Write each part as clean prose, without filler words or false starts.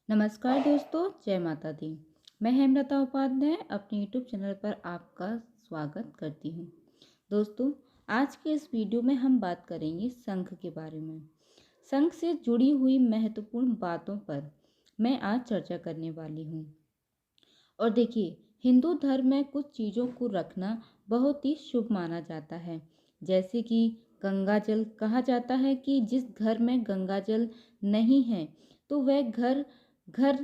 नमस्कार दोस्तों, जय माता दी। मैं हेमलता उपाध्याय अपने यूट्यूब चैनल पर आपका स्वागत करती हूँ। दोस्तों, आज के इस वीडियो में हम बात करेंगे शंख के बारे में। शंख से जुड़ी हुई महत्वपूर्ण बातों पर मैं आज चर्चा करने वाली हूँ। और देखिए, हिंदू धर्म में कुछ चीज़ों को रखना बहुत ही शुभ माना जाता है। जैसे कि गंगा जल, कहा जाता है कि जिस घर में गंगा जल नहीं है तो वह घर घर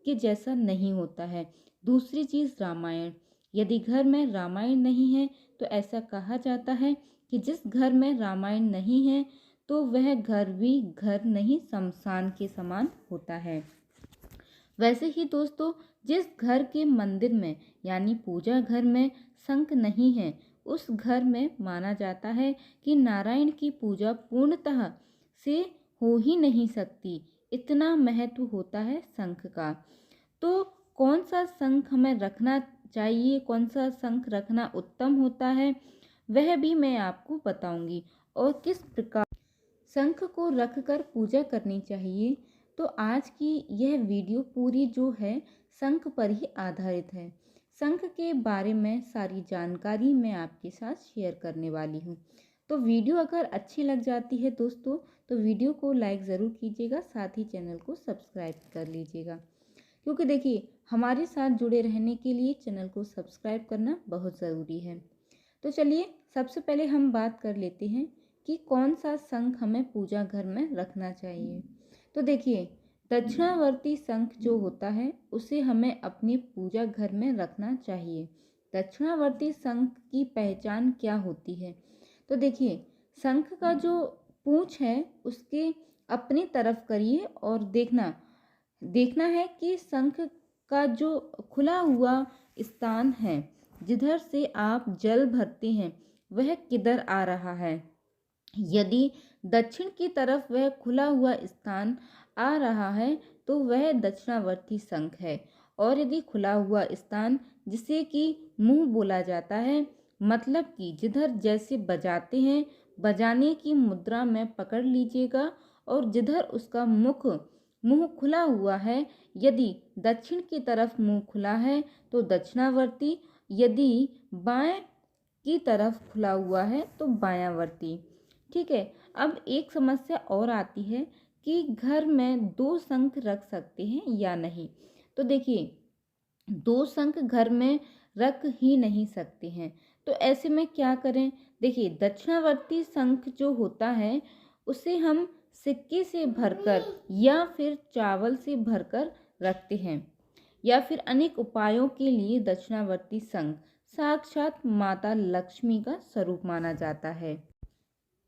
के जैसा नहीं होता है। दूसरी चीज़ रामायण, यदि घर में रामायण नहीं है तो ऐसा कहा जाता है कि जिस घर में रामायण नहीं है तो वह घर भी घर नहीं, शमशान के समान होता है। वैसे ही दोस्तों, जिस घर के मंदिर में यानी पूजा घर में शंख नहीं है, उस घर में माना जाता है कि नारायण की पूजा पूर्णतः से हो ही नहीं सकती। इतना महत्व होता है शंख का। तो कौन सा शंख हमें रखना चाहिए, कौन सा शंख रखना उत्तम होता है, वह भी मैं आपको बताऊंगी। और किस प्रकार शंख को रखकर पूजा करनी चाहिए। तो आज की यह वीडियो पूरी जो है शंख पर ही आधारित है। शंख के बारे में सारी जानकारी मैं आपके साथ शेयर करने वाली हूँ। तो वीडियो अगर अच्छी लग जाती है दोस्तों, तो वीडियो को लाइक ज़रूर कीजिएगा, साथ ही चैनल को सब्सक्राइब कर लीजिएगा। क्योंकि देखिए, हमारे साथ जुड़े रहने के लिए चैनल को सब्सक्राइब करना बहुत ज़रूरी है। तो चलिए, सबसे पहले हम बात कर लेते हैं कि कौन सा शंख हमें पूजा घर में रखना चाहिए। तो देखिए, दक्षिणावर्ती शंख जो होता है उसे हमें अपनी पूजा घर में रखना चाहिए। दक्षिणावर्ती शंख की पहचान क्या होती है? तो देखिए, शंख का जो पूंछ है उसके अपनी तरफ करिए और देखना देखना है कि शंख का जो खुला हुआ स्थान है, जिधर से आप जल भरते हैं, वह किधर आ रहा है। यदि दक्षिण की तरफ वह खुला हुआ स्थान आ रहा है तो वह दक्षिणावर्ती शंख है। और यदि खुला हुआ स्थान, जिसे कि मुंह बोला जाता है, मतलब कि जिधर जैसे बजाते हैं, बजाने की मुद्रा में पकड़ लीजिएगा और जिधर उसका मुंह खुला हुआ है, यदि दक्षिण की तरफ मुंह खुला है तो दक्षिणावर्ती, यदि बाएं की तरफ खुला हुआ है तो बायावर्ती। ठीक है। अब एक समस्या और आती है कि घर में दो शंख रख सकते हैं या नहीं। तो देखिए, दो शंख घर में रख ही नहीं सकते हैं। तो ऐसे में क्या करें? देखिए, दक्षिणावर्ती शंख जो होता है उसे हम सिक्के से भरकर या फिर चावल से भरकर रखते हैं। या फिर अनेक उपायों के लिए दक्षिणावर्ती शंख साक्षात माता लक्ष्मी का स्वरूप माना जाता है।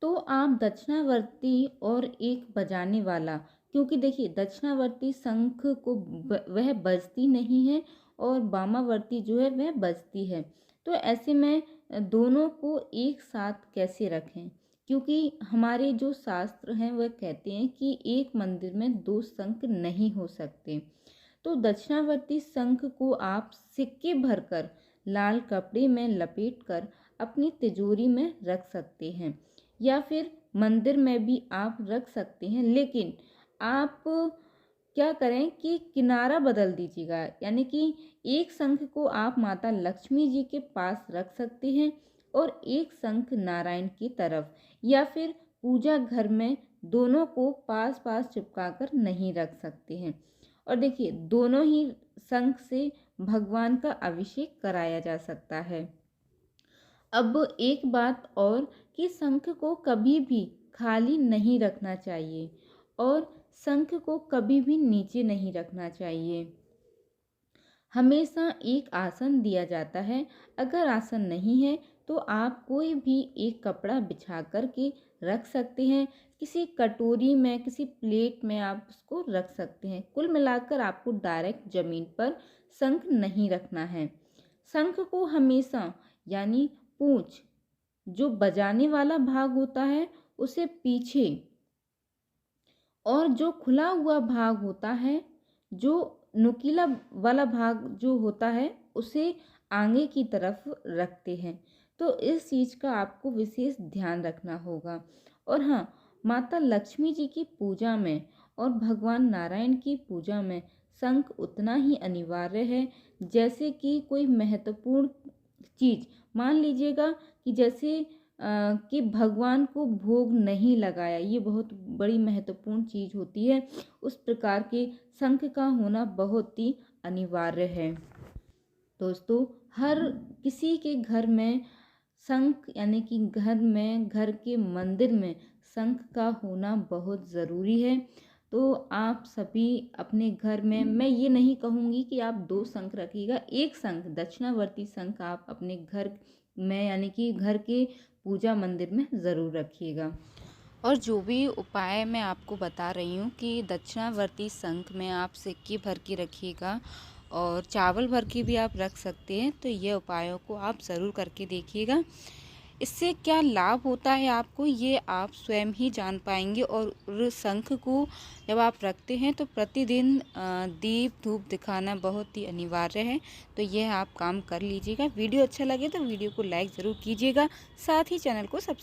तो आप दक्षिणावर्ती और एक बजाने वाला, क्योंकि देखिए दक्षिणावर्ती शंख को वह बजती नहीं है और वामावर्ती जो है वह बजती है। तो ऐसे में दोनों को एक साथ कैसे रखें? क्योंकि हमारे जो शास्त्र हैं वह कहते हैं कि एक मंदिर में दो शंख नहीं हो सकते। तो दक्षिणावर्ती शंख को आप सिक्के भरकर लाल कपड़े में लपेटकर अपनी तिजोरी में रख सकते हैं, या फिर मंदिर में भी आप रख सकते हैं। लेकिन आप क्या करें कि किनारा बदल दीजिएगा, यानी कि एक शंख को आप माता लक्ष्मी जी के पास रख सकते हैं और एक शंख नारायण की तरफ, या फिर पूजा घर में दोनों को पास पास चिपकाकर नहीं रख सकते हैं। और देखिए, दोनों ही शंख से भगवान का अभिषेक कराया जा सकता है। अब एक बात और, कि शंख को कभी भी खाली नहीं रखना चाहिए और शंख को कभी भी नीचे नहीं रखना चाहिए। हमेशा एक आसन दिया जाता है। अगर आसन नहीं है तो आप कोई भी एक कपड़ा बिछा कर के रख सकते हैं। किसी कटोरी में, किसी प्लेट में आप उसको रख सकते हैं। कुल मिलाकर आपको डायरेक्ट जमीन पर शंख नहीं रखना है। शंख को हमेशा, यानी पूंछ जो बजाने वाला भाग होता है उसे पीछे, और जो खुला हुआ भाग होता है, जो नुकीला वाला भाग जो होता है, उसे आगे की तरफ रखते हैं। तो इस चीज़ का आपको विशेष ध्यान रखना होगा। और हाँ, माता लक्ष्मी जी की पूजा में और भगवान नारायण की पूजा में शंख उतना ही अनिवार्य है जैसे कि कोई महत्वपूर्ण चीज़। मान लीजिएगा कि जैसे कि भगवान को भोग नहीं लगाया, ये बहुत बड़ी महत्वपूर्ण चीज़ होती है, उस प्रकार के शंख का होना बहुत ही अनिवार्य है। दोस्तों, हर किसी के घर में शंख यानी कि घर के मंदिर में शंख का होना बहुत ज़रूरी है। तो आप सभी अपने घर में, मैं ये नहीं कहूँगी कि आप 2 शंख रखिएगा, 1 शंख, दक्षिणावर्ती शंख आप अपने घर में यानी कि घर के पूजा मंदिर में ज़रूर रखिएगा। और जो भी उपाय मैं आपको बता रही हूँ कि दक्षिणावर्ती शंख में आप सिक्के भर के रखिएगा और चावल भर के भी आप रख सकते हैं। तो ये उपायों को आप ज़रूर करके देखिएगा। इससे क्या लाभ होता है आपको, ये आप स्वयं ही जान पाएंगे। और शंख को जब आप रखते हैं तो प्रतिदिन दीप धूप दिखाना बहुत ही अनिवार्य है। तो यह आप काम कर लीजिएगा। वीडियो अच्छा लगे तो वीडियो को लाइक ज़रूर कीजिएगा, साथ ही चैनल को सब्सक्राइब